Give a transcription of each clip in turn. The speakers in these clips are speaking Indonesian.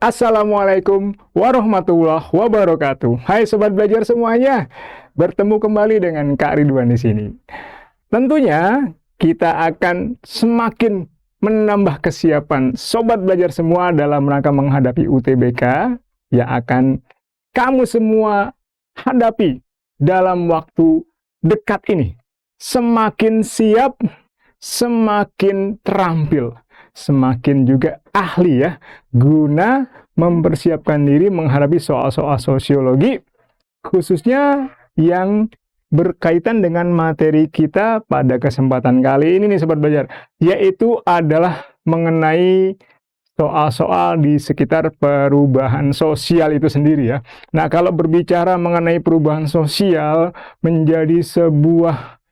Assalamualaikum warahmatullahi wabarakatuh. Hai sobat belajar semuanya, bertemu kembali dengan Kak Ridwan di sini. Tentunya kita akan semakin menambah kesiapan sobat belajar semua dalam rangka menghadapi UTBK yang akan kamu semua hadapi dalam waktu dekat ini. Semakin siap, semakin terampil, semakin juga ahli ya, guna mempersiapkan diri menghadapi soal-soal sosiologi, khususnya yang berkaitan dengan materi kita pada kesempatan kali ini nih sobat belajar, yaitu adalah mengenai soal-soal di sekitar perubahan sosial itu sendiri ya. Nah, kalau berbicara mengenai perubahan sosial menjadi sebuah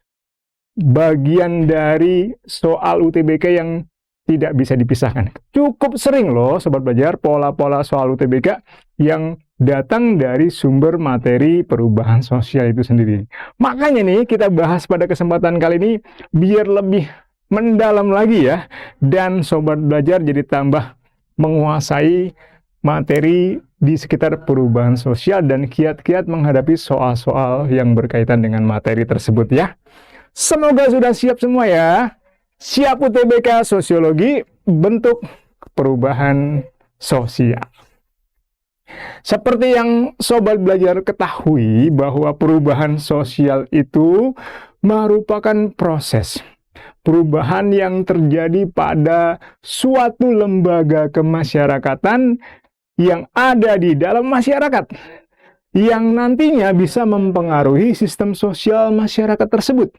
bagian dari soal UTBK yang tidak bisa dipisahkan. Cukup sering loh sobat belajar pola-pola soal UTBK yang datang dari sumber materi perubahan sosial itu sendiri. Makanya nih kita bahas pada kesempatan kali ini biar lebih mendalam lagi ya, dan sobat belajar jadi tambah menguasai materi di sekitar perubahan sosial dan kiat-kiat menghadapi soal-soal yang berkaitan dengan materi tersebut ya. Semoga sudah siap semua ya. Siap UTBK Sosiologi bentuk perubahan sosial. Seperti yang sobat belajar ketahui bahwa perubahan sosial itu merupakan proses perubahan yang terjadi pada suatu lembaga kemasyarakatan yang ada di dalam masyarakat, yang nantinya bisa mempengaruhi sistem sosial masyarakat tersebut,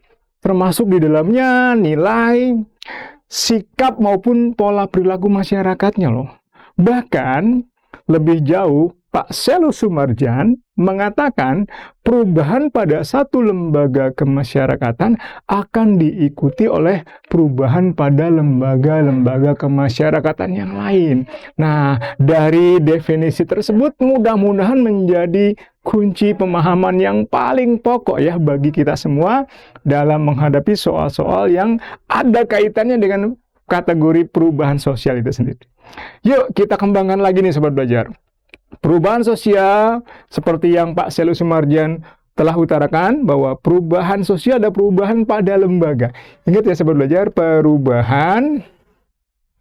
termasuk di dalamnya nilai, sikap maupun pola perilaku masyarakatnya loh. Bahkan lebih jauh, Pak Selu Sumarjan mengatakan perubahan pada satu lembaga kemasyarakatan akan diikuti oleh perubahan pada lembaga-lembaga kemasyarakatan yang lain. Nah, dari definisi tersebut mudah-mudahan menjadi kunci pemahaman yang paling pokok ya bagi kita semua dalam menghadapi soal-soal yang ada kaitannya dengan kategori perubahan sosial itu sendiri. Yuk kita kembangkan lagi nih sobat belajar. Perubahan sosial seperti yang Pak Selu Sumarjan telah utarakan bahwa perubahan sosial ada perubahan pada lembaga. Ingat ya sobat belajar, perubahan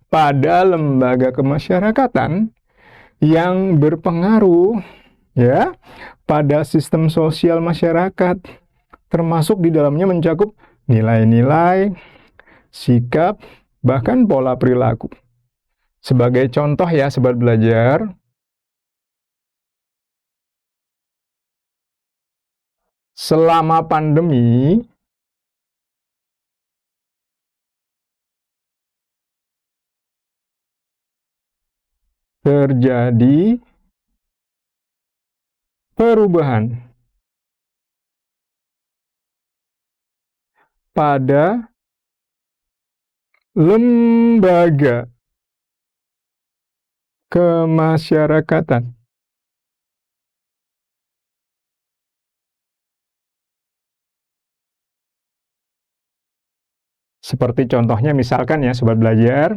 pada lembaga kemasyarakatan yang berpengaruh ya pada sistem sosial masyarakat, termasuk di dalamnya mencakup nilai-nilai, sikap, bahkan pola perilaku. Sebagai contoh ya sobat belajar, selama pandemi terjadi perubahan pada lembaga kemasyarakatan. Seperti contohnya misalkan ya sobat belajar,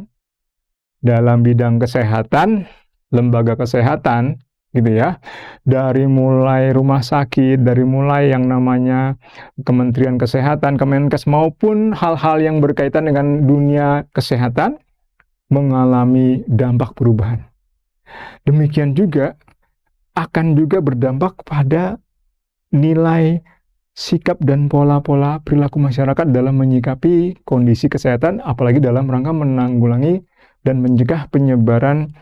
dalam bidang kesehatan, lembaga kesehatan gitu ya, dari mulai rumah sakit, dari mulai yang namanya Kementerian Kesehatan, Kemenkes, maupun hal-hal yang berkaitan dengan dunia kesehatan mengalami dampak perubahan. Demikian juga akan juga berdampak pada nilai, sikap dan pola-pola perilaku masyarakat dalam menyikapi kondisi kesehatan, apalagi dalam rangka menanggulangi dan mencegah penyebaran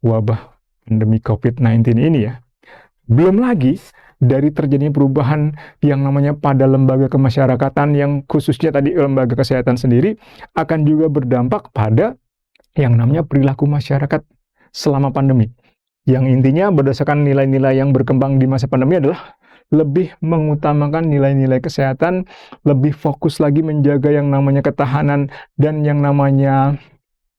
wabah pandemi COVID-19 ini ya. Belum lagi dari terjadinya perubahan yang namanya pada lembaga kemasyarakatan yang khususnya tadi lembaga kesehatan sendiri akan juga berdampak pada yang namanya perilaku masyarakat selama pandemi. Yang intinya berdasarkan nilai-nilai yang berkembang di masa pandemi adalah lebih mengutamakan nilai-nilai kesehatan, lebih fokus lagi menjaga yang namanya ketahanan dan yang namanya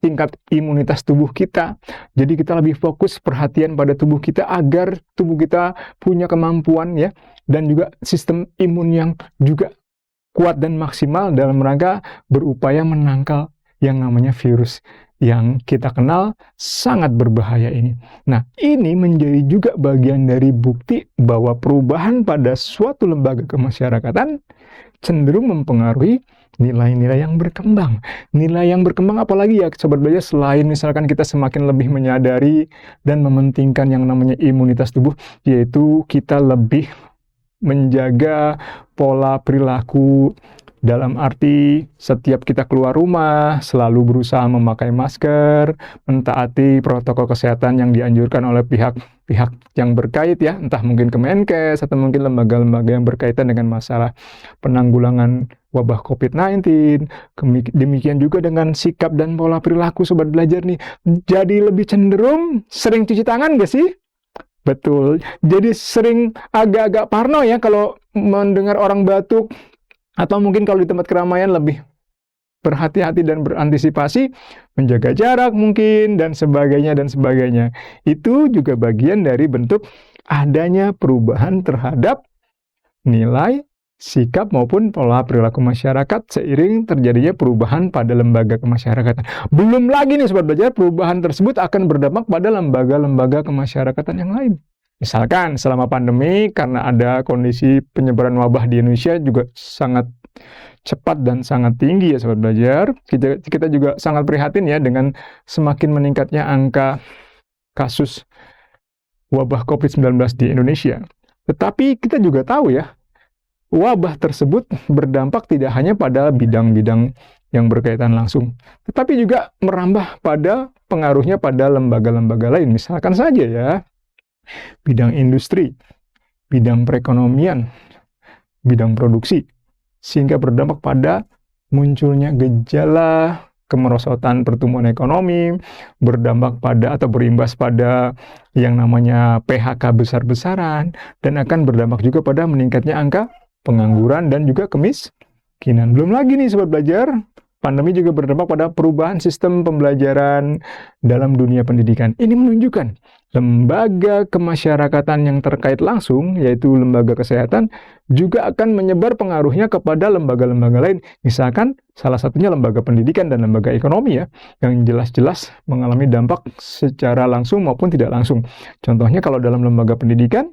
tingkat imunitas tubuh kita. Jadi kita lebih fokus perhatian pada tubuh kita agar tubuh kita punya kemampuan ya, dan juga sistem imun yang juga kuat dan maksimal dalam rangka berupaya menangkal yang namanya virus yang kita kenal sangat berbahaya ini. Nah, ini menjadi juga bagian dari bukti bahwa perubahan pada suatu lembaga kemasyarakatan cenderung mempengaruhi nilai-nilai yang berkembang. Nilai yang berkembang apalagi ya Sobat Belajar, selain misalkan kita semakin lebih menyadari dan mementingkan yang namanya imunitas tubuh, yaitu kita lebih menjaga pola perilaku dalam arti setiap kita keluar rumah selalu berusaha memakai masker, mentaati protokol kesehatan yang dianjurkan oleh pihak-pihak yang berkait ya, entah mungkin Kemenkes atau mungkin lembaga-lembaga yang berkaitan dengan masalah penanggulangan wabah COVID-19. Demikian juga dengan sikap dan pola perilaku Sobat Belajar nih. Jadi lebih cenderung sering cuci tangan gak sih? Betul. Jadi sering agak-agak parno ya kalau mendengar orang batuk, atau mungkin kalau di tempat keramaian lebih berhati-hati dan berantisipasi, menjaga jarak mungkin, dan sebagainya, dan sebagainya. Itu juga bagian dari bentuk adanya perubahan terhadap nilai, sikap, maupun pola perilaku masyarakat seiring terjadinya perubahan pada lembaga kemasyarakatan. Belum lagi nih Sobat Belajar, perubahan tersebut akan berdampak pada lembaga-lembaga kemasyarakatan yang lain. Misalkan selama pandemi, karena ada kondisi penyebaran wabah di Indonesia juga sangat cepat dan sangat tinggi ya Sobat Belajar. Kita juga sangat prihatin ya dengan semakin meningkatnya angka kasus wabah COVID-19 di Indonesia. Tetapi kita juga tahu ya, wabah tersebut berdampak tidak hanya pada bidang-bidang yang berkaitan langsung, tetapi juga merambah pada pengaruhnya pada lembaga-lembaga lain. Misalkan saja ya, bidang industri, bidang perekonomian, bidang produksi, sehingga berdampak pada munculnya gejala kemerosotan pertumbuhan ekonomi, berdampak pada atau berimbas pada yang namanya PHK besar-besaran, dan akan berdampak juga pada meningkatnya angka pengangguran dan juga kemiskinan. Belum lagi nih Sobat Belajar, pandemi juga berdampak pada perubahan sistem pembelajaran dalam dunia pendidikan. Ini menunjukkan lembaga kemasyarakatan yang terkait langsung, yaitu lembaga kesehatan, juga akan menyebar pengaruhnya kepada lembaga-lembaga lain. Misalkan salah satunya lembaga pendidikan dan lembaga ekonomi ya, yang jelas-jelas mengalami dampak secara langsung maupun tidak langsung. Contohnya kalau dalam lembaga pendidikan,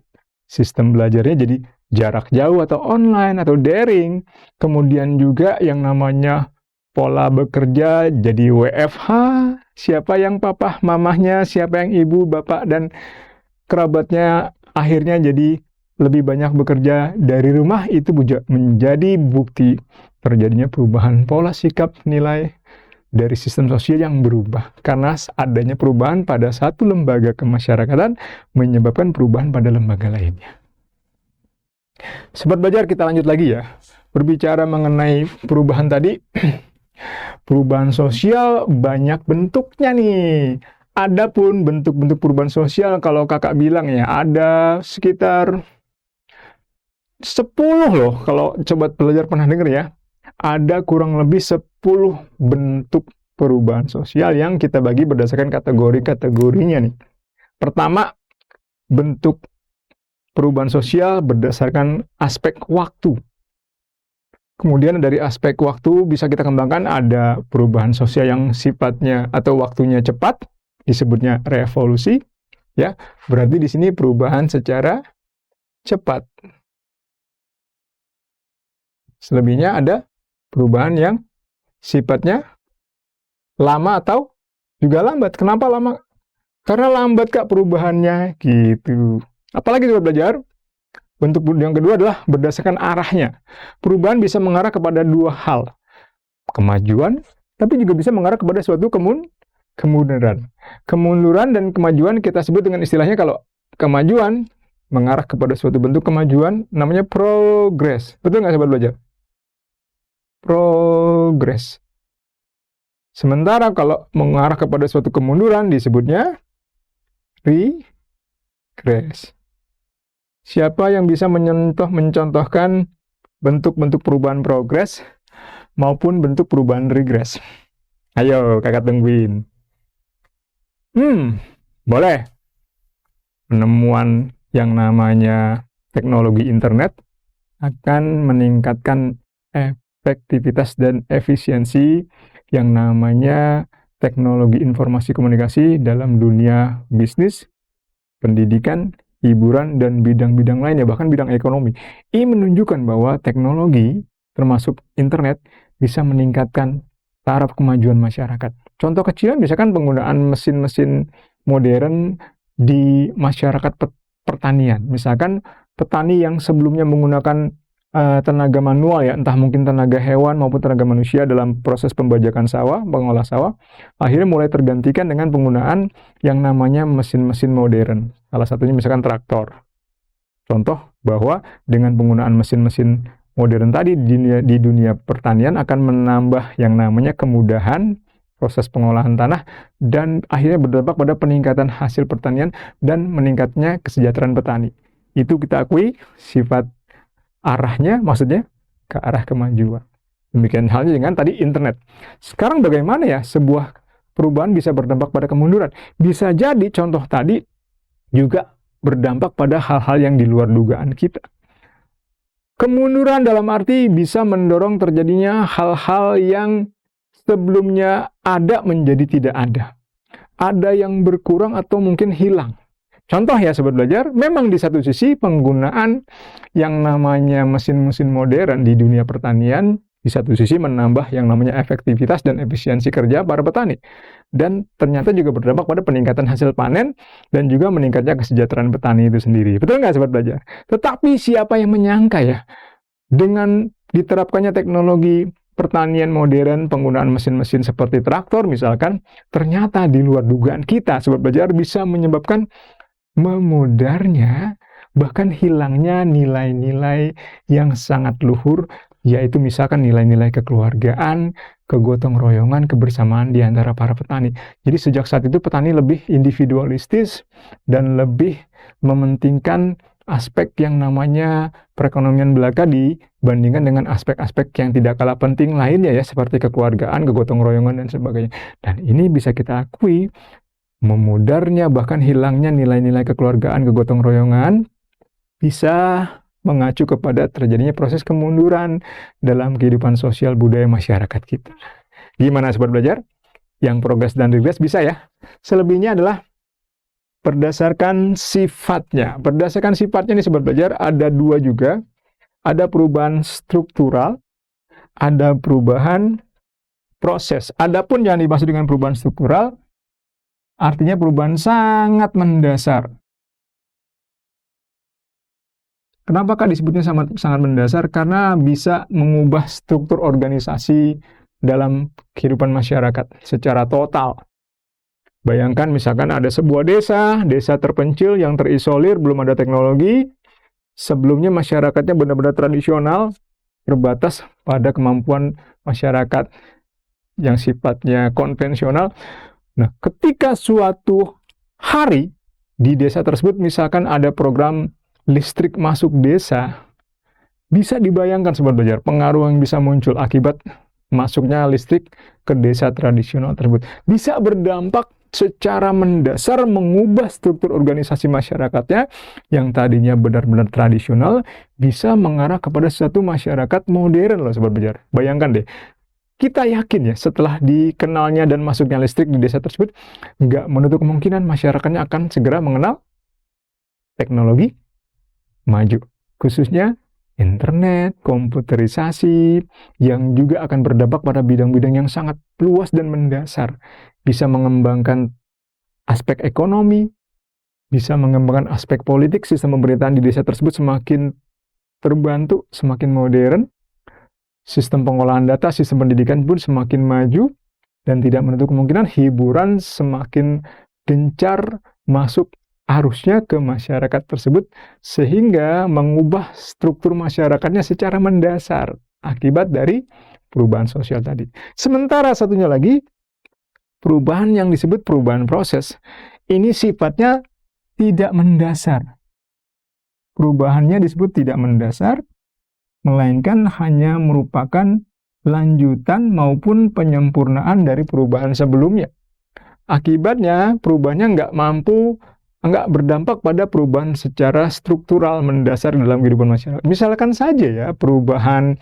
sistem belajarnya jadi jarak jauh atau online atau daring. Kemudian juga yang namanya pola bekerja jadi WFH, siapa yang papa, mamahnya, siapa yang ibu, bapak, dan kerabatnya akhirnya jadi lebih banyak bekerja dari rumah. Itu juga menjadi bukti terjadinya perubahan pola sikap nilai dari sistem sosial yang berubah. Karena adanya perubahan pada satu lembaga kemasyarakatan menyebabkan perubahan pada lembaga lainnya. Sobat Belajar, kita lanjut lagi ya. Berbicara mengenai perubahan tadi, perubahan sosial banyak bentuknya nih. Adapun bentuk-bentuk perubahan sosial, kalau kakak bilang ya, ada sekitar 10 loh. Kalau Sobat Belajar pernah dengar ya, ada kurang lebih 10 bentuk perubahan sosial yang kita bagi berdasarkan kategori-kategorinya nih. Pertama, bentuk perubahan sosial berdasarkan aspek waktu. Kemudian dari aspek waktu bisa kita kembangkan, ada perubahan sosial yang sifatnya atau waktunya cepat, disebutnya revolusi, ya. Berarti di sini perubahan secara cepat. Selebihnya ada perubahan yang sifatnya lama atau juga lambat. Kenapa lama? Karena lambat Kak perubahannya, gitu. Apalagi Sobat Belajar? Bentuk yang kedua adalah berdasarkan arahnya. Perubahan bisa mengarah kepada dua hal. Kemajuan, tapi juga bisa mengarah kepada suatu kemunduran. Kemunduran dan kemajuan kita sebut dengan istilahnya, kalau kemajuan mengarah kepada suatu bentuk kemajuan, namanya progres. Betul nggak Sobat Belajar? Progres. Sementara kalau mengarah kepada suatu kemunduran disebutnya regress. Siapa yang bisa mencontohkan bentuk-bentuk perubahan progres maupun bentuk perubahan regress? Ayo, kakak tungguin. Boleh. Penemuan yang namanya teknologi internet akan meningkatkan efektivitas dan efisiensi yang namanya teknologi informasi komunikasi dalam dunia bisnis, pendidikan, hiburan, dan bidang-bidang lainnya, bahkan bidang ekonomi. Ini menunjukkan bahwa teknologi, termasuk internet, bisa meningkatkan taraf kemajuan masyarakat. Contoh kecilnya misalkan penggunaan mesin-mesin modern di masyarakat pertanian. Misalkan petani yang sebelumnya menggunakan tenaga manual ya, entah mungkin tenaga hewan maupun tenaga manusia dalam proses pembajakan sawah, mengolah sawah, akhirnya mulai tergantikan dengan penggunaan yang namanya mesin-mesin modern. Salah satunya misalkan traktor. Contoh bahwa dengan penggunaan mesin-mesin modern tadi di dunia pertanian akan menambah yang namanya kemudahan proses pengolahan tanah dan akhirnya berdampak pada peningkatan hasil pertanian dan meningkatnya kesejahteraan petani. Itu kita akui sifat arahnya, maksudnya ke arah kemajuan. Demikian halnya dengan tadi internet. Sekarang bagaimana ya sebuah perubahan bisa berdampak pada kemunduran? Bisa jadi contoh tadi juga berdampak pada hal-hal yang di luar dugaan kita. Kemunduran dalam arti bisa mendorong terjadinya hal-hal yang sebelumnya ada menjadi tidak ada. Ada yang berkurang atau mungkin hilang. Contoh ya Sobat Belajar, memang di satu sisi penggunaan yang namanya mesin-mesin modern di dunia pertanian, di satu sisi menambah yang namanya efektivitas dan efisiensi kerja para petani. Dan ternyata juga berdampak pada peningkatan hasil panen dan juga meningkatnya kesejahteraan petani itu sendiri. Betul nggak Sobat Belajar? Tetapi siapa yang menyangka ya, dengan diterapkannya teknologi pertanian modern, penggunaan mesin-mesin seperti traktor misalkan, ternyata di luar dugaan kita Sobat Belajar bisa menyebabkan memudarnya, bahkan hilangnya nilai-nilai yang sangat luhur, yaitu misalkan nilai-nilai kekeluargaan, kegotong royongan, kebersamaan di antara para petani. Jadi sejak saat itu petani lebih individualistis dan lebih mementingkan aspek yang namanya perekonomian belaka dibandingkan dengan aspek-aspek yang tidak kalah penting lainnya ya, seperti kekeluargaan, kegotong royongan, dan sebagainya. Dan ini bisa kita akui, memudarnya bahkan hilangnya nilai-nilai kekeluargaan, kegotong royongan bisa mengacu kepada terjadinya proses kemunduran dalam kehidupan sosial budaya masyarakat kita. Gimana Sobat Belajar? Yang progres dan regres bisa ya? Selebihnya adalah berdasarkan sifatnya. Berdasarkan sifatnya nih Sobat Belajar ada dua juga. Ada perubahan struktural, ada perubahan proses. Adapun yang dimaksud dengan perubahan struktural, artinya perubahan sangat mendasar. Kenapa disebutnya sangat mendasar? Karena bisa mengubah struktur organisasi dalam kehidupan masyarakat secara total. Bayangkan misalkan ada sebuah desa terpencil yang terisolir, belum ada teknologi. Sebelumnya masyarakatnya benar-benar tradisional, terbatas pada kemampuan masyarakat yang sifatnya konvensional. Nah, ketika suatu hari di desa tersebut misalkan ada program listrik masuk desa, bisa dibayangkan Sobat Belajar pengaruh yang bisa muncul akibat masuknya listrik ke desa tradisional tersebut. Bisa berdampak secara mendasar mengubah struktur organisasi masyarakatnya yang tadinya benar-benar tradisional bisa mengarah kepada satu masyarakat modern loh Sobat Belajar. Bayangkan deh, kita yakin ya setelah dikenalnya dan masuknya listrik di desa tersebut, nggak menutup kemungkinan masyarakatnya akan segera mengenal teknologi maju, khususnya internet, komputerisasi, yang juga akan berdampak pada bidang-bidang yang sangat luas dan mendasar. Bisa mengembangkan aspek ekonomi, bisa mengembangkan aspek politik, sistem pemerintahan di desa tersebut semakin terbantu, semakin modern, sistem pengolahan data, sistem pendidikan pun semakin maju, dan tidak menutup kemungkinan hiburan semakin gencar masuk arusnya ke masyarakat tersebut, sehingga mengubah struktur masyarakatnya secara mendasar akibat dari perubahan sosial tadi. Sementara satunya lagi, perubahan yang disebut perubahan proses, ini sifatnya tidak mendasar. Perubahannya disebut tidak mendasar, melainkan hanya merupakan lanjutan maupun penyempurnaan dari perubahan sebelumnya. Akibatnya, perubahannya nggak berdampak pada perubahan secara struktural mendasar dalam kehidupan masyarakat. Misalkan saja ya, perubahan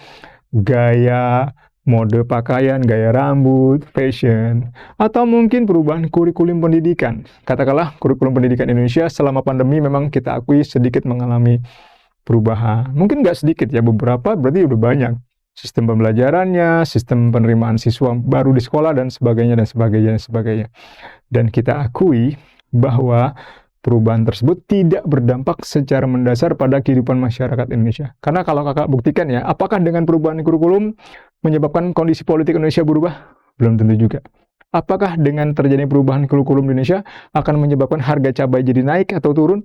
gaya mode pakaian, gaya rambut, fashion, atau mungkin perubahan kurikulum pendidikan. Katakanlah kurikulum pendidikan Indonesia selama pandemi memang kita akui sedikit mengalami perubahan. Mungkin nggak sedikit ya, beberapa berarti udah banyak. Sistem pembelajarannya, sistem penerimaan siswa baru di sekolah, dan sebagainya, dan sebagainya, dan sebagainya. Dan kita akui bahwa perubahan tersebut tidak berdampak secara mendasar pada kehidupan masyarakat Indonesia. Karena kalau kakak buktikan ya, apakah dengan perubahan kurikulum menyebabkan kondisi politik Indonesia berubah? Belum tentu juga. Apakah dengan terjadi perubahan kurikulum Indonesia akan menyebabkan harga cabai jadi naik atau turun?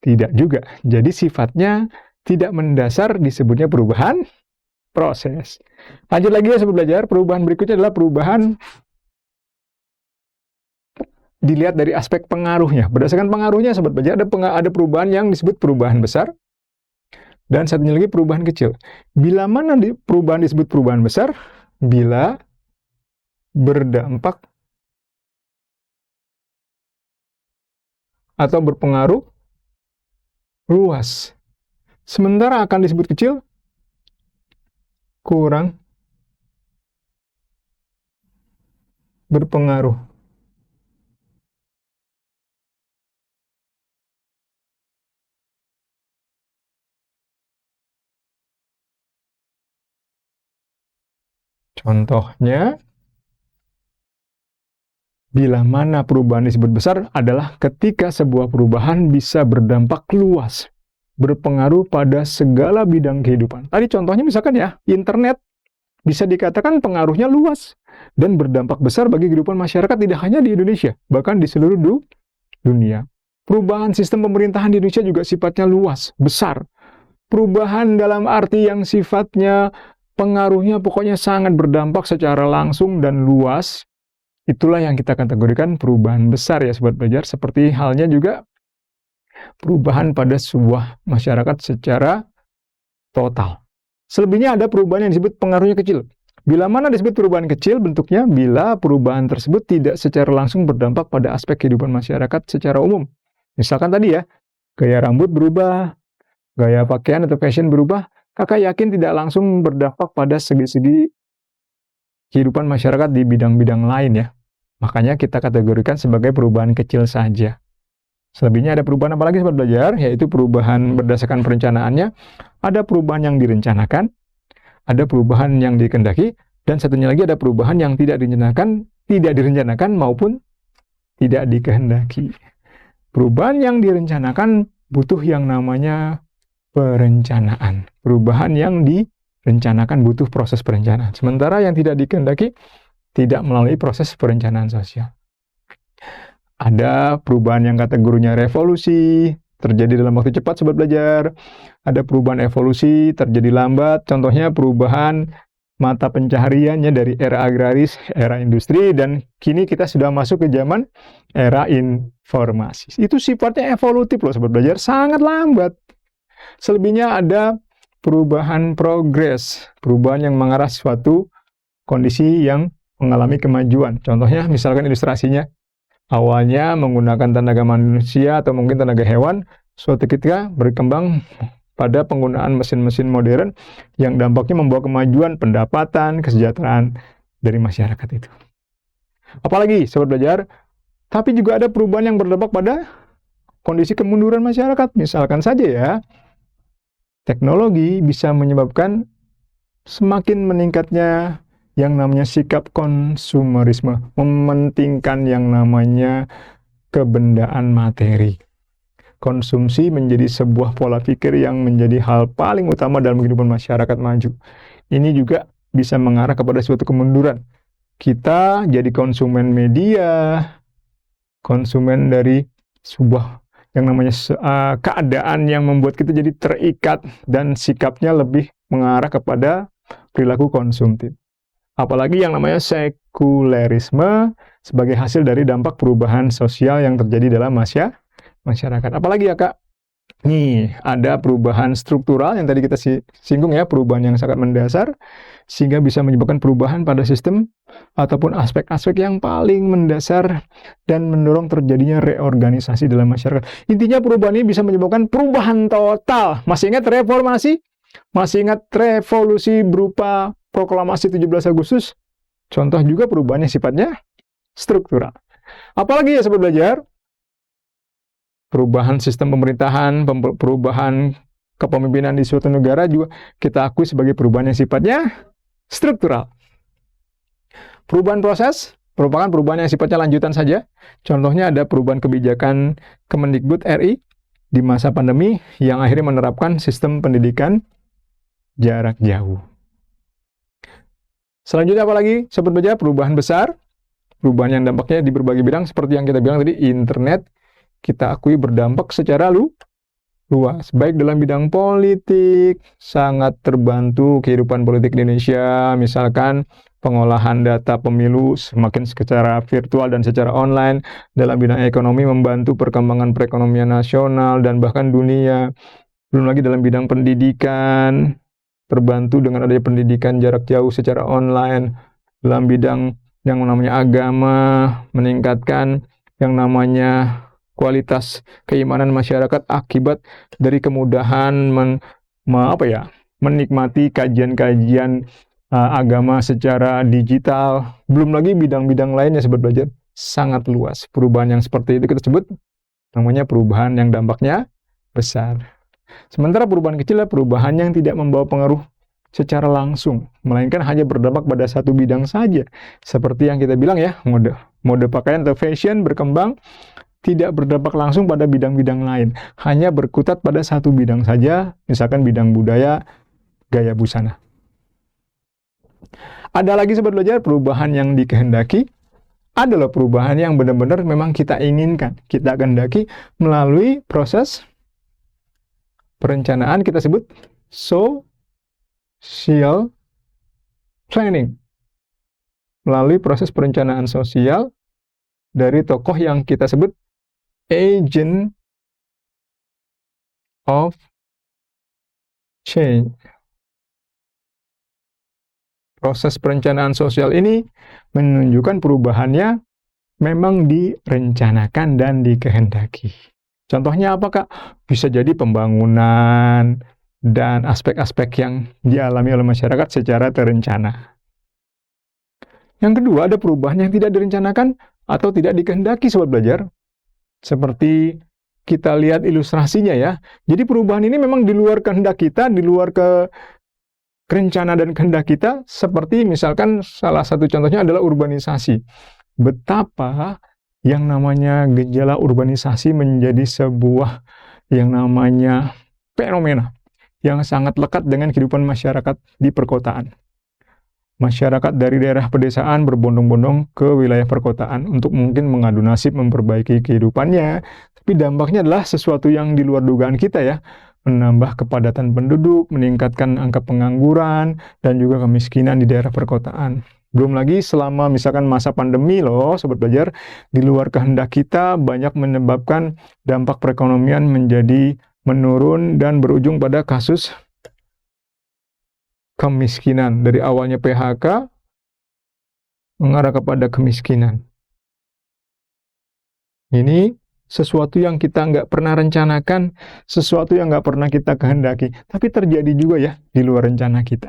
Tidak juga. Jadi sifatnya tidak mendasar, disebutnya perubahan proses. Lanjut lagi ya sobat belajar, perubahan berikutnya adalah perubahan dilihat dari aspek pengaruhnya. Berdasarkan pengaruhnya, sobat belajar, ada perubahan yang disebut perubahan besar, dan satunya lagi perubahan kecil. Bila mana perubahan disebut perubahan besar? Bila berdampak atau berpengaruh luas. Sementara akan disebut kecil, kurang berpengaruh. Contohnya, bila mana perubahan disebut besar adalah ketika sebuah perubahan bisa berdampak luas, berpengaruh pada segala bidang kehidupan. Tadi contohnya misalkan ya, internet bisa dikatakan pengaruhnya luas dan berdampak besar bagi kehidupan masyarakat tidak hanya di Indonesia, bahkan di seluruh dunia. Perubahan sistem pemerintahan di Indonesia juga sifatnya luas, besar. Perubahan dalam arti yang sifatnya pengaruhnya pokoknya sangat berdampak secara langsung dan luas. Itulah yang kita kategorikan perubahan besar ya sobat belajar. Seperti halnya juga perubahan pada sebuah masyarakat secara total. Selebihnya ada perubahan yang disebut pengaruhnya kecil. Bila mana disebut perubahan kecil, bentuknya bila perubahan tersebut tidak secara langsung berdampak pada aspek kehidupan masyarakat secara umum. Misalkan tadi ya, gaya rambut berubah, gaya pakaian atau fashion berubah, kakak yakin tidak langsung berdampak pada segi-segi kehidupan masyarakat di bidang-bidang lain ya. Makanya kita kategorikan sebagai perubahan kecil saja. Selebihnya ada perubahan apa lagi sobat belajar, yaitu perubahan berdasarkan perencanaannya. Ada perubahan yang direncanakan, ada perubahan yang dikehendaki, dan satunya lagi ada perubahan yang tidak direncanakan maupun tidak dikehendaki. Perubahan yang direncanakan butuh yang namanya perencanaan. Perubahan yang direncanakan butuh proses perencanaan. Sementara yang tidak dikehendaki tidak melalui proses perencanaan sosial. Ada perubahan yang kategorinya revolusi, terjadi dalam waktu cepat sobat belajar. Ada perubahan evolusi, terjadi lambat. Contohnya perubahan mata pencahariannya dari era agraris, era industri, dan kini kita sudah masuk ke zaman era informasi. Itu sifatnya evolutif loh sobat belajar, sangat lambat. Selebihnya ada perubahan progres, perubahan yang mengarah suatu kondisi yang mengalami kemajuan. Contohnya misalkan ilustrasinya, awalnya menggunakan tenaga manusia atau mungkin tenaga hewan, suatu ketika berkembang pada penggunaan mesin-mesin modern yang dampaknya membawa kemajuan pendapatan, kesejahteraan dari masyarakat itu. Apalagi sobat belajar, tapi juga ada perubahan yang berdampak pada kondisi kemunduran masyarakat. Misalkan saja ya, teknologi bisa menyebabkan semakin meningkatnya yang namanya sikap konsumerisme, mementingkan yang namanya kebendaan materi. Konsumsi menjadi sebuah pola pikir yang menjadi hal paling utama dalam kehidupan masyarakat maju. Ini juga bisa mengarah kepada suatu kemunduran. Kita jadi konsumen media, konsumen dari sebuah yang namanya keadaan yang membuat kita jadi terikat dan sikapnya lebih mengarah kepada perilaku konsumtif. Apalagi yang namanya sekulerisme sebagai hasil dari dampak perubahan sosial yang terjadi dalam masyarakat. Apalagi ya Kak? Nih, ada perubahan struktural yang tadi kita singgung ya, perubahan yang sangat mendasar, sehingga bisa menyebabkan perubahan pada sistem ataupun aspek-aspek yang paling mendasar dan mendorong terjadinya reorganisasi dalam masyarakat. Intinya perubahan ini bisa menyebabkan perubahan total. Masih ingat reformasi? Masih ingat revolusi berupa proklamasi 17 Agustus? Contoh juga perubahannya sifatnya struktural. Apalagi ya sobat belajar? Perubahan sistem pemerintahan, perubahan kepemimpinan di suatu negara juga kita akui sebagai perubahan yang sifatnya struktural. Perubahan proses merupakan perubahan yang sifatnya lanjutan saja. Contohnya ada perubahan kebijakan Kemendikbud RI di masa pandemi yang akhirnya menerapkan sistem pendidikan jarak jauh. Selanjutnya apa lagi? Sobat belajar, perubahan besar. Perubahan yang dampaknya di berbagai bidang seperti yang kita bilang tadi, internet kita akui berdampak secara luas. Baik dalam bidang politik, sangat terbantu kehidupan politik di Indonesia. Misalkan pengolahan data pemilu semakin secara virtual dan secara online. Dalam bidang ekonomi membantu perkembangan perekonomian nasional dan bahkan dunia. Belum lagi dalam bidang pendidikan, terbantu dengan adanya pendidikan jarak jauh secara online. Dalam bidang yang namanya agama, meningkatkan yang namanya kualitas keimanan masyarakat akibat dari kemudahan menikmati kajian-kajian agama secara digital. Belum lagi bidang-bidang lainnya sobat belajar, sangat luas. Perubahan yang seperti itu kita sebut namanya perubahan yang dampaknya besar. Sementara perubahan kecil adalah perubahan yang tidak membawa pengaruh secara langsung, melainkan hanya berdampak pada satu bidang saja. Seperti yang kita bilang ya, mode pakaian atau fashion berkembang tidak berdampak langsung pada bidang-bidang lain, hanya berkutat pada satu bidang saja, misalkan bidang budaya, gaya busana. Ada lagi sobat belajar, perubahan yang dikehendaki adalah perubahan yang benar-benar memang kita inginkan, kita kehendaki melalui proses perencanaan, kita sebut social planning. Melalui proses perencanaan sosial dari tokoh yang kita sebut agent of change. Proses perencanaan sosial ini menunjukkan perubahannya memang direncanakan dan dikehendaki. Contohnya apa, Kak? Bisa jadi pembangunan dan aspek-aspek yang dialami oleh masyarakat secara terencana. Yang kedua, ada perubahan yang tidak direncanakan atau tidak dikehendaki sobat belajar. Seperti kita lihat ilustrasinya ya. Jadi perubahan ini memang di luar kehendak kita, di luar kerencana dan kehendak kita, seperti misalkan salah satu contohnya adalah urbanisasi. Betapa yang namanya gejala urbanisasi menjadi sebuah yang namanya fenomena yang sangat lekat dengan kehidupan masyarakat di perkotaan. Masyarakat dari daerah pedesaan berbondong-bondong ke wilayah perkotaan untuk mungkin mengadu nasib memperbaiki kehidupannya, tapi dampaknya adalah sesuatu yang di luar dugaan kita ya, menambah kepadatan penduduk, meningkatkan angka pengangguran, dan juga kemiskinan di daerah perkotaan. Belum lagi selama misalkan masa pandemi loh, sobat belajar, di luar kehendak kita banyak menyebabkan dampak perekonomian menjadi menurun dan berujung pada kasus kemiskinan. Dari awalnya PHK mengarah kepada kemiskinan. Ini sesuatu yang kita nggak pernah rencanakan, sesuatu yang nggak pernah kita kehendaki, tapi terjadi juga ya di luar rencana kita.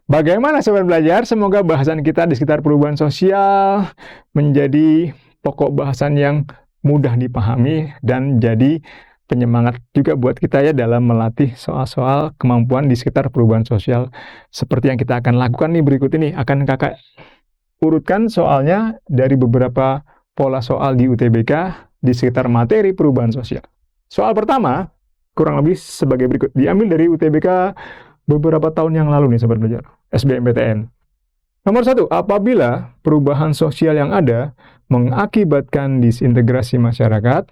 Bagaimana sobat belajar? Semoga bahasan kita di sekitar perubahan sosial menjadi pokok bahasan yang mudah dipahami dan jadi penyemangat juga buat kita ya dalam melatih soal-soal kemampuan di sekitar perubahan sosial. Seperti yang kita akan lakukan nih berikut ini, akan kakak urutkan soalnya dari beberapa pola soal di UTBK di sekitar materi perubahan sosial. Soal pertama, kurang lebih sebagai berikut, diambil dari UTBK beberapa tahun yang lalu nih sobat belajar, SBMPTN. Nomor 1, apabila perubahan sosial yang ada mengakibatkan disintegrasi masyarakat,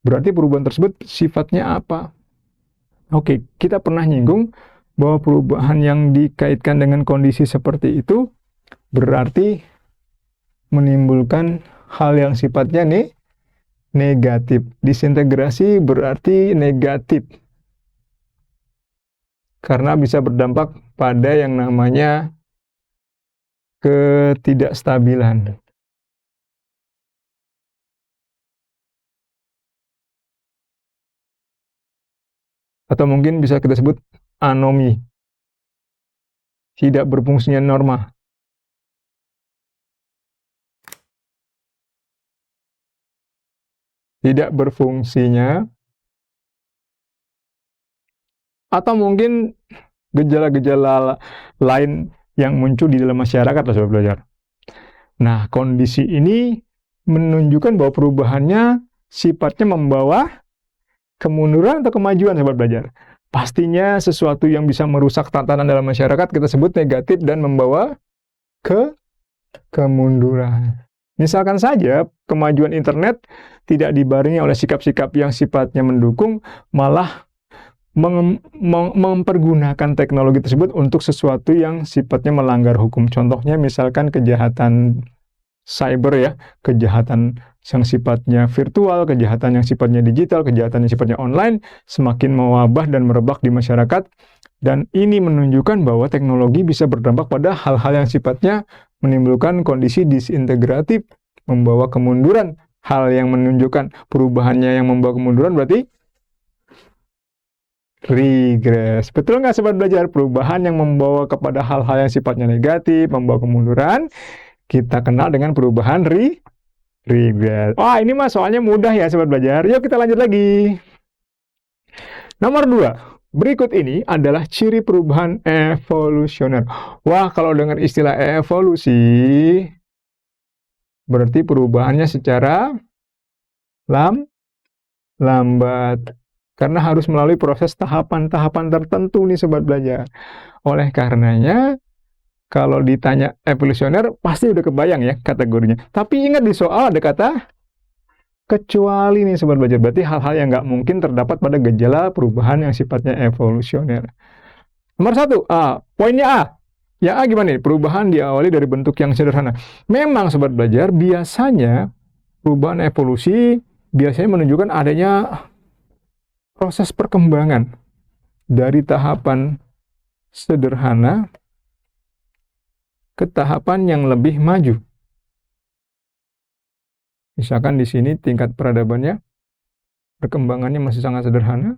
berarti perubahan tersebut sifatnya apa? Oke, kita pernah nyinggung bahwa perubahan yang dikaitkan dengan kondisi seperti itu berarti menimbulkan hal yang sifatnya negatif. Disintegrasi berarti negatif. Karena bisa berdampak pada yang namanya ketidakstabilan. Atau mungkin bisa kita sebut anomi, tidak berfungsinya norma. Tidak berfungsinya, atau mungkin gejala-gejala lain yang muncul di dalam masyarakat lah sobat belajar. Nah, kondisi ini menunjukkan bahwa perubahannya sifatnya membawa kemunduran atau kemajuan sobat belajar. Pastinya sesuatu yang bisa merusak tatanan dalam masyarakat kita sebut negatif dan membawa kemunduran. Misalkan saja kemajuan internet tidak dibarengi oleh sikap-sikap yang sifatnya mendukung, malah mempergunakan teknologi tersebut untuk sesuatu yang sifatnya melanggar hukum. Contohnya misalkan kejahatan cyber ya, kejahatan yang sifatnya virtual, kejahatan yang sifatnya digital, kejahatan yang sifatnya online, semakin mewabah dan merebak di masyarakat. Dan ini menunjukkan bahwa teknologi bisa berdampak pada hal-hal yang sifatnya menimbulkan kondisi disintegratif, membawa kemunduran. Hal yang menunjukkan perubahannya yang membawa kemunduran berarti regres. Betul nggak sobat belajar? Perubahan yang membawa kepada hal-hal yang sifatnya negatif, membawa kemunduran, kita kenal dengan perubahan regres. Wah, ini mah soalnya mudah ya sobat belajar. Yuk kita lanjut lagi. Nomor 2. Berikut ini adalah ciri perubahan evolusioner. Wah, kalau dengar istilah evolusi, berarti perubahannya secara lambat. Karena harus melalui proses tahapan-tahapan tertentu nih sobat belajar. Oleh karenanya, kalau ditanya evolusioner, pasti udah kebayang ya kategorinya. Tapi ingat di soal ada kata kecuali nih sobat belajar. Berarti hal-hal yang nggak mungkin terdapat pada gejala perubahan yang sifatnya evolusioner. Nomor 1, poinnya A. Ya A gimana nih? Perubahan diawali dari bentuk yang sederhana. Memang sobat belajar, biasanya perubahan evolusi biasanya menunjukkan adanya proses perkembangan dari tahapan sederhana ke tahapan yang lebih maju. Misalkan di sini tingkat peradabannya, perkembangannya masih sangat sederhana.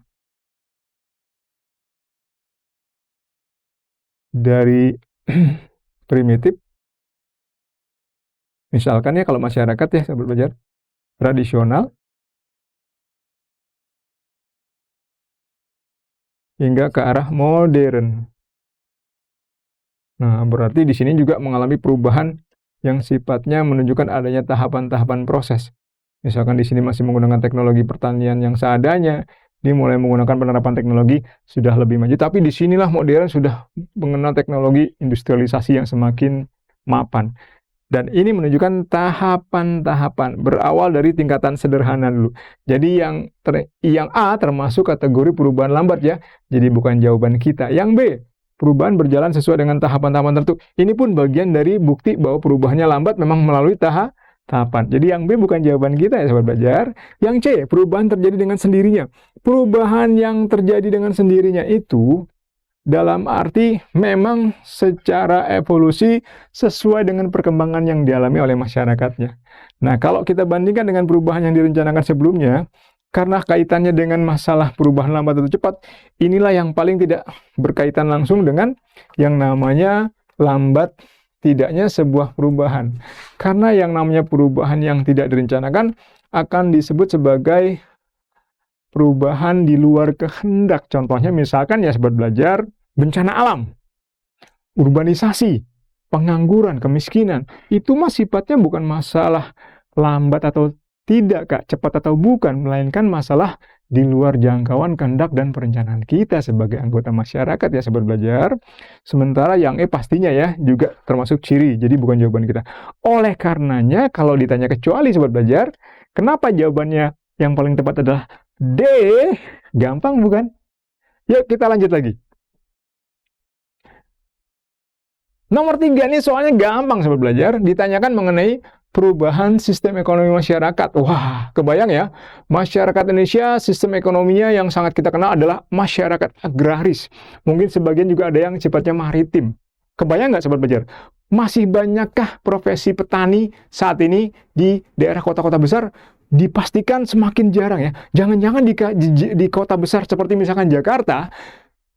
Dari primitif, misalkan ya kalau masyarakat ya sahabat belajar, tradisional, hingga ke arah modern. Nah, berarti di sini juga mengalami perubahan yang sifatnya menunjukkan adanya tahapan-tahapan proses. Misalkan di sini masih menggunakan teknologi pertanian yang seadanya, dimulai menggunakan penerapan teknologi sudah lebih maju. Tapi di sinilah modern sudah mengenal teknologi industrialisasi yang semakin mapan. Dan ini menunjukkan tahapan-tahapan berawal dari tingkatan sederhana dulu. Jadi yang A termasuk kategori perubahan lambat ya. Jadi bukan jawaban kita. Yang B, perubahan berjalan sesuai dengan tahapan-tahapan tertentu. Ini pun bagian dari bukti bahwa perubahannya lambat memang melalui tahapan. Jadi yang B bukan jawaban kita ya sahabat belajar. Yang C, perubahan terjadi dengan sendirinya. Perubahan yang terjadi dengan sendirinya itu dalam arti memang secara evolusi sesuai dengan perkembangan yang dialami oleh masyarakatnya. Nah, kalau kita bandingkan dengan perubahan yang direncanakan sebelumnya, karena kaitannya dengan masalah perubahan lambat atau cepat, inilah yang paling tidak berkaitan langsung dengan yang namanya lambat tidaknya sebuah perubahan. Karena yang namanya perubahan yang tidak direncanakan akan disebut sebagai perubahan di luar kehendak. Contohnya misalkan ya sobat belajar, bencana alam, urbanisasi, pengangguran, kemiskinan. Itu mah sifatnya bukan masalah lambat atau tidak Kak, cepat atau bukan, melainkan masalah di luar jangkauan kehendak dan perencanaan kita sebagai anggota masyarakat ya sobat belajar. Sementara yang pastinya ya juga termasuk ciri, jadi bukan jawaban kita. Oleh karenanya kalau ditanya kecuali sobat belajar, kenapa jawabannya yang paling tepat adalah D? Gampang bukan? Yuk kita lanjut lagi. Nomor 3 nih soalnya gampang sobat belajar, ditanyakan mengenai perubahan sistem ekonomi masyarakat. Wah, kebayang ya, masyarakat Indonesia sistem ekonominya yang sangat kita kenal adalah masyarakat agraris. Mungkin sebagian juga ada yang sifatnya maritim. Kebayang nggak sobat belajar? Masih banyakkah profesi petani saat ini di daerah kota-kota besar? dipastikan semakin jarang ya. Jangan-jangan di kota besar seperti misalkan Jakarta,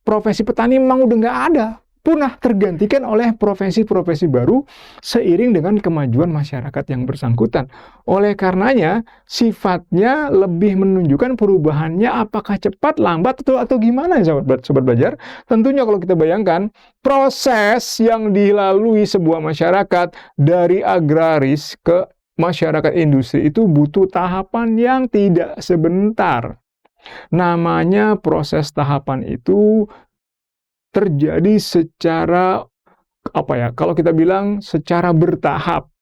profesi petani memang udah nggak ada, punah, tergantikan oleh profesi-profesi baru seiring dengan kemajuan masyarakat yang bersangkutan. Oleh karenanya, sifatnya lebih menunjukkan perubahannya apakah cepat, lambat, atau gimana ya Sobat Belajar. Tentunya kalau kita bayangkan, proses yang dilalui sebuah masyarakat dari agraris ke masyarakat industri itu butuh tahapan yang tidak sebentar. Namanya proses tahapan itu terjadi secara kalau kita bilang secara bertahap.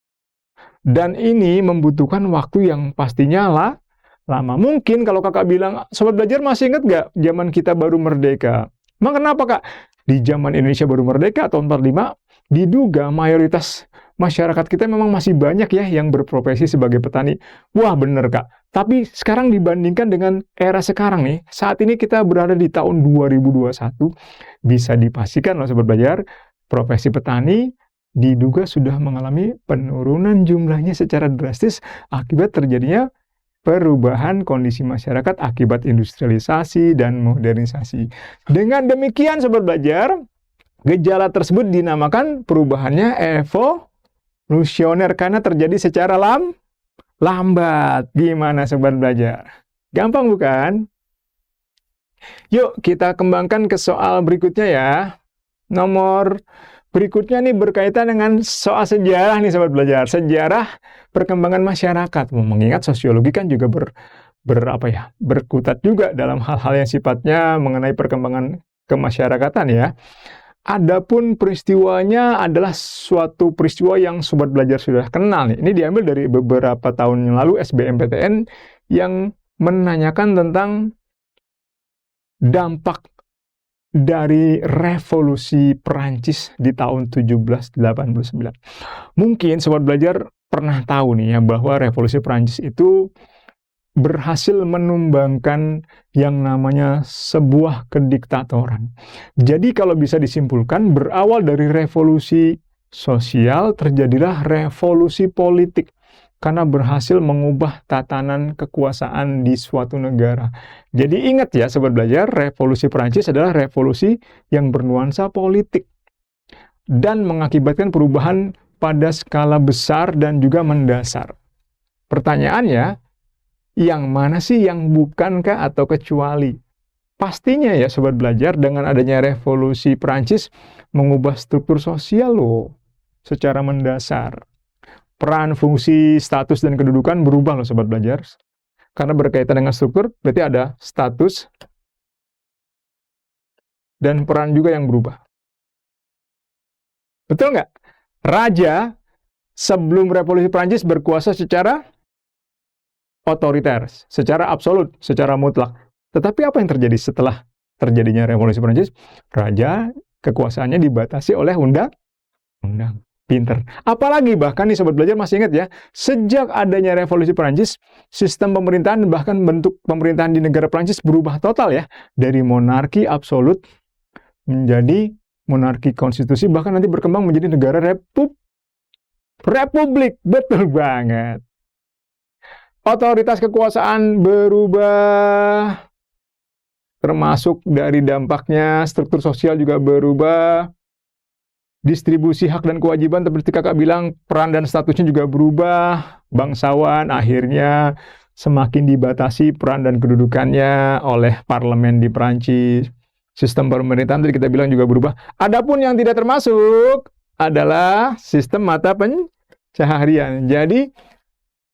Dan ini membutuhkan waktu yang pastinya lama. Mungkin kalau kakak bilang, Sobat Belajar masih ingat nggak zaman kita baru merdeka? Emang kenapa kak? Di zaman Indonesia baru merdeka tahun 45, diduga mayoritas masyarakat kita memang masih banyak ya yang berprofesi sebagai petani. Wah bener kak. Tapi sekarang dibandingkan dengan era sekarang nih, saat ini kita berada di tahun 2021, bisa dipastikan loh Sobat Belajar, profesi petani diduga sudah mengalami penurunan jumlahnya secara drastis akibat terjadinya perubahan kondisi masyarakat akibat industrialisasi dan modernisasi. Dengan demikian Sobat Belajar, gejala tersebut dinamakan perubahannya evolusioner karena terjadi secara lambat. Gimana Sobat Belajar? Gampang bukan? Yuk kita kembangkan ke soal berikutnya ya. Nomor berikutnya nih berkaitan dengan soal sejarah nih Sobat Belajar. Sejarah perkembangan masyarakat. Mengingat sosiologi kan juga berkutat juga dalam hal-hal yang sifatnya mengenai perkembangan kemasyarakatan ya. Adapun peristiwanya adalah suatu peristiwa yang Sobat Belajar sudah kenal nih. Ini diambil dari beberapa tahun yang lalu SBMPTN yang menanyakan tentang dampak dari revolusi Perancis di tahun 1789. Mungkin Sobat Belajar pernah tahu nih ya bahwa revolusi Perancis itu berhasil menumbangkan yang namanya sebuah kediktatoran. Jadi kalau bisa disimpulkan, berawal dari revolusi sosial, terjadilah revolusi politik karena berhasil mengubah tatanan kekuasaan di suatu negara. Jadi ingat ya Sobat Belajar, revolusi Perancis adalah revolusi yang bernuansa politik dan mengakibatkan perubahan pada skala besar dan juga mendasar. Pertanyaannya, yang mana sih yang bukankah atau kecuali? Pastinya ya Sobat Belajar, dengan adanya revolusi Perancis mengubah struktur sosial loh secara mendasar. Peran, fungsi, status, dan kedudukan berubah loh Sobat Belajar. Karena berkaitan dengan struktur, berarti ada status dan peran juga yang berubah. Betul nggak? Raja sebelum revolusi Perancis berkuasa secara otoriter, secara absolut, secara mutlak. Tetapi apa yang terjadi setelah terjadinya revolusi Perancis? Raja kekuasaannya dibatasi oleh undang-undang. Pinter. Apalagi bahkan nih Sobat Belajar masih ingat ya, sejak adanya revolusi Perancis, sistem pemerintahan bahkan bentuk pemerintahan di negara Perancis berubah total ya, dari monarki absolut menjadi monarki konstitusi, bahkan nanti berkembang menjadi negara republik. Betul banget. Otoritas kekuasaan berubah, termasuk dari dampaknya struktur sosial juga berubah, distribusi hak dan kewajiban seperti kakak bilang, peran dan statusnya juga berubah, bangsawan akhirnya semakin dibatasi peran dan kedudukannya oleh parlemen di Perancis, sistem pemerintahan tadi kita bilang juga berubah. Adapun yang tidak termasuk adalah sistem mata pencaharian. Jadi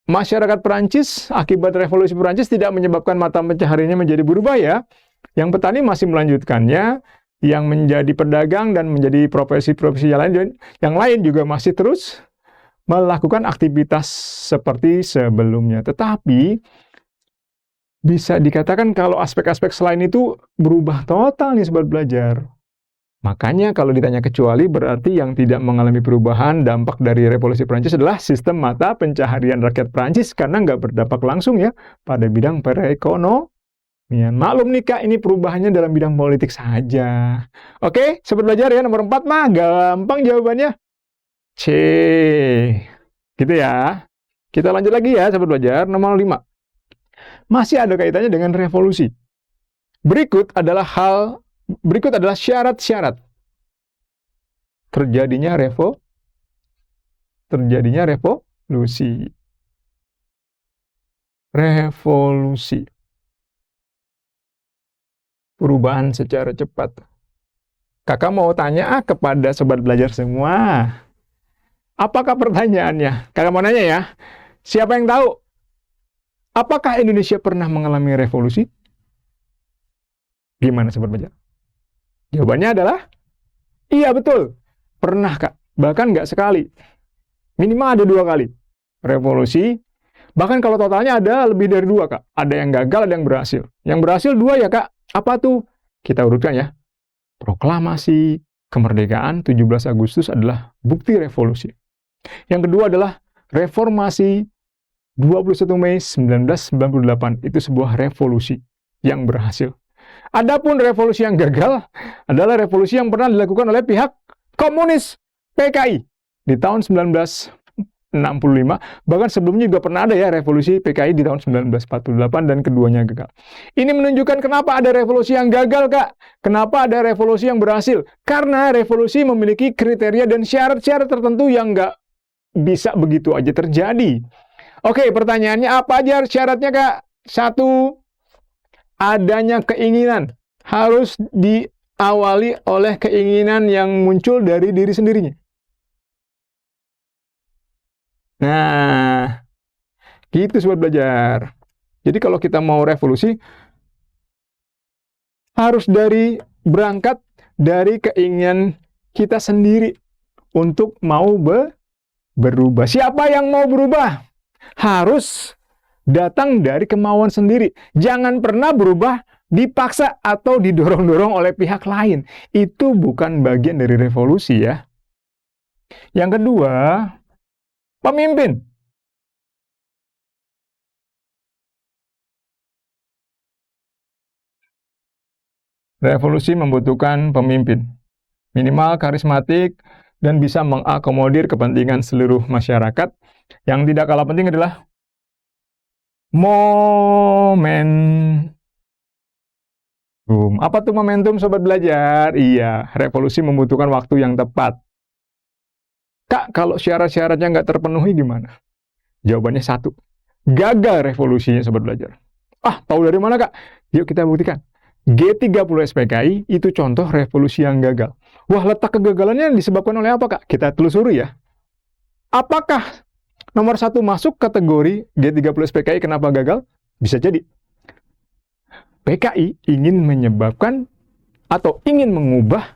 masyarakat Perancis akibat revolusi Perancis tidak menyebabkan mata pencahariannya menjadi berubah ya. Yang petani masih melanjutkannya, yang menjadi pedagang dan menjadi profesi-profesi yang lain juga masih terus melakukan aktivitas seperti sebelumnya. Tetapi bisa dikatakan kalau aspek-aspek selain itu berubah total nih Sobat Belajar. Makanya kalau ditanya kecuali berarti yang tidak mengalami perubahan dampak dari revolusi Perancis adalah sistem mata pencaharian rakyat Perancis karena nggak berdampak langsung ya pada bidang perekonomian. Maklum nih Kak, ini perubahannya dalam bidang politik saja. Oke, Sobat Belajar ya, nomor 4 mah gampang jawabannya. C. Gitu ya. Kita lanjut lagi ya, sahabat belajar. Nomor 5. Masih ada kaitannya dengan revolusi. Berikut adalah syarat-syarat terjadinya revolusi. Revolusi. Perubahan secara cepat. Kakak mau tanya kepada sobat belajar semua. Apakah pertanyaannya? Kakak mau nanya ya. Siapa yang tahu? Apakah Indonesia pernah mengalami revolusi? Gimana sobat belajar? Jawabannya adalah iya, betul. Pernah, Kak. Bahkan nggak sekali. Minimal ada 2 kali. Revolusi. Bahkan kalau totalnya ada lebih dari 2, Kak. Ada yang gagal, ada yang berhasil. Yang berhasil 2 ya, Kak. Apa tuh? Kita urutkan ya. Proklamasi kemerdekaan 17 Agustus adalah bukti revolusi. Yang kedua adalah reformasi 21 Mei 1998. Itu sebuah revolusi yang berhasil. Adapun revolusi yang gagal adalah revolusi yang pernah dilakukan oleh pihak komunis PKI di tahun 1965. Bahkan sebelumnya juga pernah ada ya revolusi PKI di tahun 1948 dan keduanya gagal. Ini menunjukkan kenapa ada revolusi yang gagal, Kak. Kenapa ada revolusi yang berhasil? Karena revolusi memiliki kriteria dan syarat-syarat tertentu yang nggak bisa begitu aja terjadi. Oke, pertanyaannya apa aja syaratnya, Kak? 1. Adanya keinginan. Harus diawali oleh keinginan yang muncul dari diri sendirinya. Nah, gitu sobat belajar. Jadi kalau kita mau revolusi, harus berangkat dari keinginan kita sendiri untuk mau berubah. Siapa yang mau berubah? Harus datang dari kemauan sendiri. Jangan pernah berubah dipaksa atau didorong-dorong oleh pihak lain. Itu bukan bagian dari revolusi ya. Yang kedua, pemimpin. Revolusi membutuhkan pemimpin. Minimal karismatik dan bisa mengakomodir kepentingan seluruh masyarakat. Yang tidak kalah penting adalah momentum. Apa tuh momentum sobat belajar? Iya, revolusi membutuhkan waktu yang tepat. Kak, kalau syarat-syaratnya nggak terpenuhi gimana? Jawabannya 1. Gagal revolusinya sobat belajar. Tahu dari mana, Kak? Yuk kita buktikan. G30 SPKI itu contoh revolusi yang gagal. Wah, letak kegagalannya disebabkan oleh apa, Kak? Kita telusuri ya. Apakah nomor 1 masuk kategori G30 SPKI kenapa gagal? Bisa jadi. PKI ingin menyebabkan atau ingin mengubah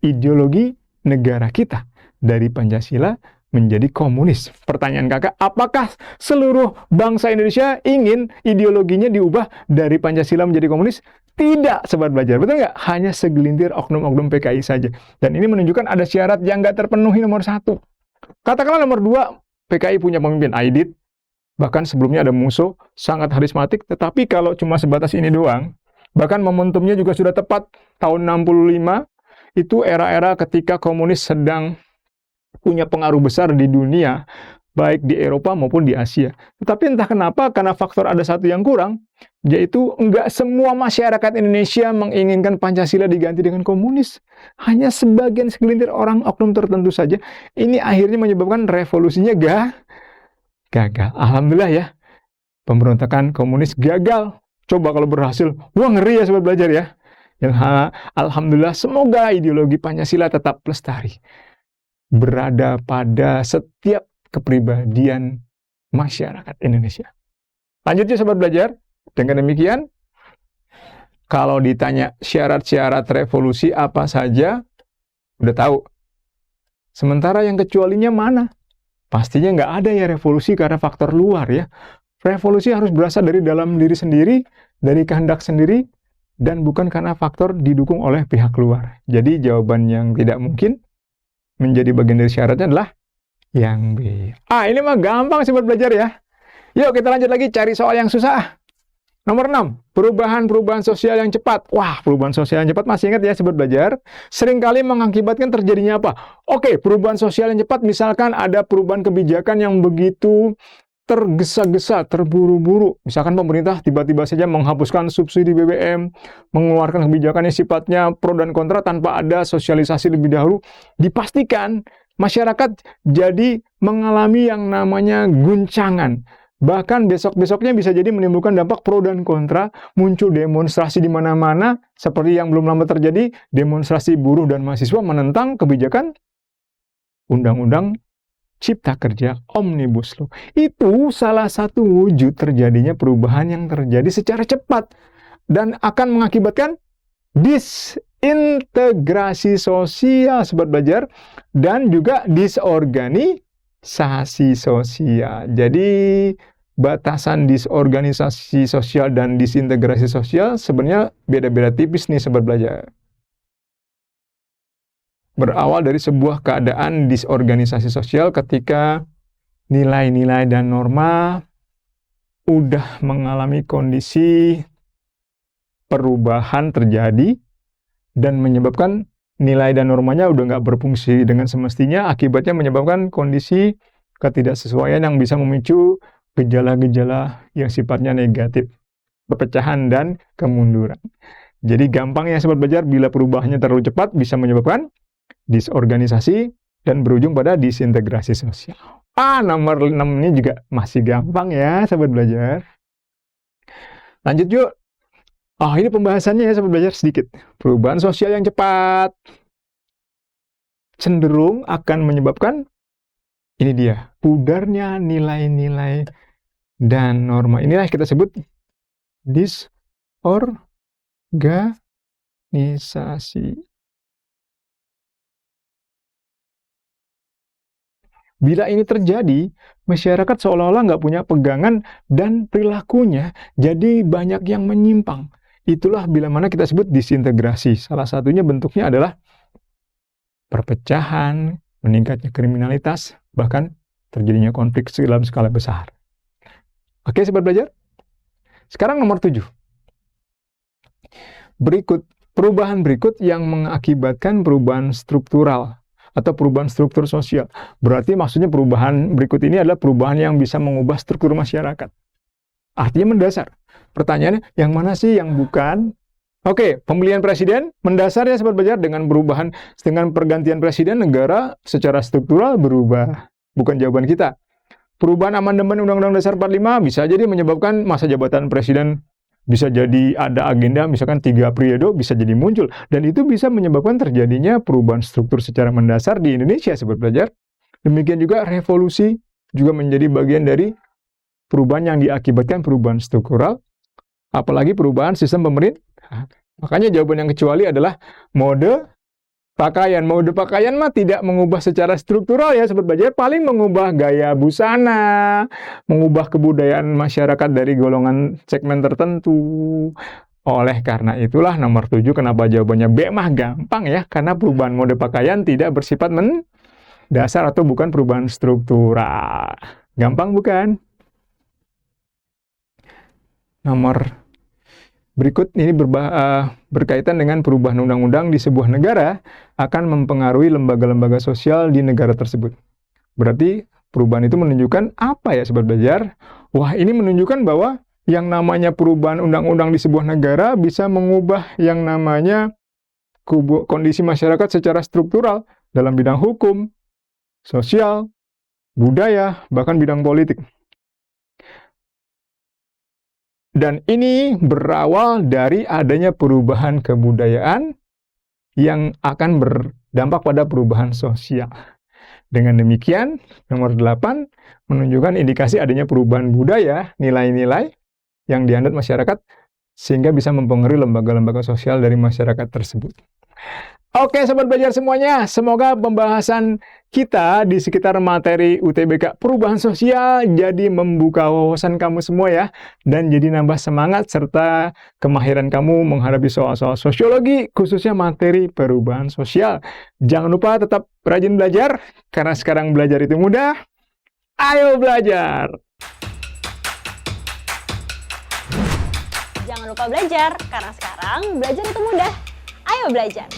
ideologi negara kita dari Pancasila menjadi komunis. Pertanyaan kakak, apakah seluruh bangsa Indonesia ingin ideologinya diubah dari Pancasila menjadi komunis? Tidak, sobat belajar. Betul nggak? Hanya segelintir oknum-oknum PKI saja. Dan ini menunjukkan ada syarat yang nggak terpenuhi nomor 1. Katakanlah nomor 2, PKI punya pemimpin Aidit. Bahkan sebelumnya ada Musso, sangat karismatik. Tetapi kalau cuma sebatas ini doang, bahkan momentumnya juga sudah tepat. Tahun 65, itu era-era ketika komunis sedang punya pengaruh besar di dunia, baik di Eropa maupun di Asia. Tetapi entah kenapa, karena faktor ada satu yang kurang, yaitu enggak semua masyarakat Indonesia menginginkan Pancasila diganti dengan komunis. Hanya sebagian segelintir orang oknum tertentu saja. Ini akhirnya menyebabkan revolusinya gagal. Alhamdulillah ya, pemberontakan komunis gagal. Coba kalau berhasil, wah ngeri ya sobat belajar ya. Alhamdulillah, semoga ideologi Pancasila tetap lestari, berada pada setiap kepribadian masyarakat Indonesia. Lanjutnya sobat belajar, dengan demikian, kalau ditanya syarat-syarat revolusi apa saja, udah tahu. Sementara yang kecualinya mana? Pastinya nggak ada ya revolusi karena faktor luar ya. Revolusi harus berasal dari dalam diri sendiri, dari kehendak sendiri, dan bukan karena faktor didukung oleh pihak luar. Jadi jawaban yang tidak mungkin menjadi bagian dari syaratnya adalah yang B. Ini mah gampang sobat belajar ya. Yuk kita lanjut lagi cari soal yang susah. Nomor 6, perubahan sosial yang cepat. Wah, perubahan sosial yang cepat masih ingat ya sobat belajar? Seringkali mengakibatkan terjadinya apa? Oke, perubahan sosial yang cepat misalkan ada perubahan kebijakan yang begitu tergesa-gesa, terburu-buru. Misalkan pemerintah tiba-tiba saja menghapuskan subsidi BBM, mengeluarkan kebijakan yang sifatnya pro dan kontra tanpa ada sosialisasi lebih dahulu, dipastikan masyarakat jadi mengalami yang namanya guncangan. Bahkan besok-besoknya bisa jadi menimbulkan dampak pro dan kontra, muncul demonstrasi di mana-mana, seperti yang belum lama terjadi, demonstrasi buruh dan mahasiswa menentang kebijakan Undang-Undang Cipta Kerja Omnibus Law. Itu salah satu wujud terjadinya perubahan yang terjadi secara cepat dan akan mengakibatkan disintegrasi sosial, Sobat Belajar, dan juga disorganisasi sosial. Jadi batasan disorganisasi sosial dan disintegrasi sosial sebenarnya beda-beda tipis nih, Sobat Belajar. Berawal dari sebuah keadaan disorganisasi sosial ketika nilai-nilai dan norma udah mengalami kondisi perubahan terjadi dan menyebabkan nilai dan normanya udah nggak berfungsi dengan semestinya, akibatnya menyebabkan kondisi ketidaksesuaian yang bisa memicu gejala-gejala yang sifatnya negatif, perpecahan dan kemunduran. Jadi gampang ya Sobat Belajar, bila perubahannya terlalu cepat bisa menyebabkan disorganisasi dan berujung pada disintegrasi sosial. Nomor 6 ini juga masih gampang ya Sobat Belajar. Lanjut yuk. Ini pembahasannya ya Sobat Belajar sedikit. Perubahan sosial yang cepat cenderung akan menyebabkan, ini dia, pudarnya nilai-nilai dan norma. Inilah yang kita sebut disorganisasi. Bila ini terjadi, masyarakat seolah-olah nggak punya pegangan dan perilakunya jadi banyak yang menyimpang. Itulah bila mana kita sebut disintegrasi. Salah satunya bentuknya adalah perpecahan, meningkatnya kriminalitas, bahkan terjadinya konflik dalam skala besar. Oke, Sobat Belajar? Sekarang nomor 7. Perubahan berikut yang mengakibatkan perubahan struktural atau perubahan struktur sosial. Berarti maksudnya perubahan berikut ini adalah perubahan yang bisa mengubah struktur masyarakat. Artinya mendasar. Pertanyaannya, yang mana sih yang bukan? Oke, pemilihan presiden mendasar ya Sobat Belajar, dengan pergantian presiden negara secara struktural berubah. Bukan jawaban kita. Perubahan amandemen Undang-Undang Dasar 45 bisa jadi menyebabkan masa jabatan presiden bisa jadi ada agenda misalkan 3 periode bisa jadi muncul, dan itu bisa menyebabkan terjadinya perubahan struktur secara mendasar di Indonesia Sobat Belajar. Demikian juga revolusi juga menjadi bagian dari perubahan yang diakibatkan perubahan struktural, apalagi perubahan sistem pemerintah. Makanya jawaban yang kecuali adalah mode pakaian. Mode pakaian mah tidak mengubah secara struktural ya Sobat Belajar, paling mengubah gaya busana, mengubah kebudayaan masyarakat dari golongan segmen tertentu. Oleh karena itulah nomor 7 kenapa jawabannya B mah gampang ya, karena perubahan mode pakaian tidak bersifat mendasar atau bukan perubahan struktural. Gampang bukan? Nomor berikut ini berkaitan dengan perubahan undang-undang di sebuah negara akan mempengaruhi lembaga-lembaga sosial di negara tersebut. Berarti perubahan itu menunjukkan apa ya Sobat Belajar? Wah, ini menunjukkan bahwa yang namanya perubahan undang-undang di sebuah negara bisa mengubah yang namanya kondisi masyarakat secara struktural dalam bidang hukum, sosial, budaya, bahkan bidang politik. Dan ini berawal dari adanya perubahan kebudayaan yang akan berdampak pada perubahan sosial. Dengan demikian, nomor 8 menunjukkan indikasi adanya perubahan budaya, nilai-nilai yang dianut masyarakat, sehingga bisa mempengaruhi lembaga-lembaga sosial dari masyarakat tersebut. Oke Sobat Belajar semuanya, semoga pembahasan kita di sekitar materi UTBK perubahan sosial jadi membuka wawasan kamu semua ya, dan jadi nambah semangat serta kemahiran kamu menghadapi soal-soal sosiologi, khususnya materi perubahan sosial. Jangan lupa tetap rajin belajar, karena sekarang belajar itu mudah. Ayo belajar! Jangan lupa belajar, karena sekarang belajar itu mudah. Ayo belajar!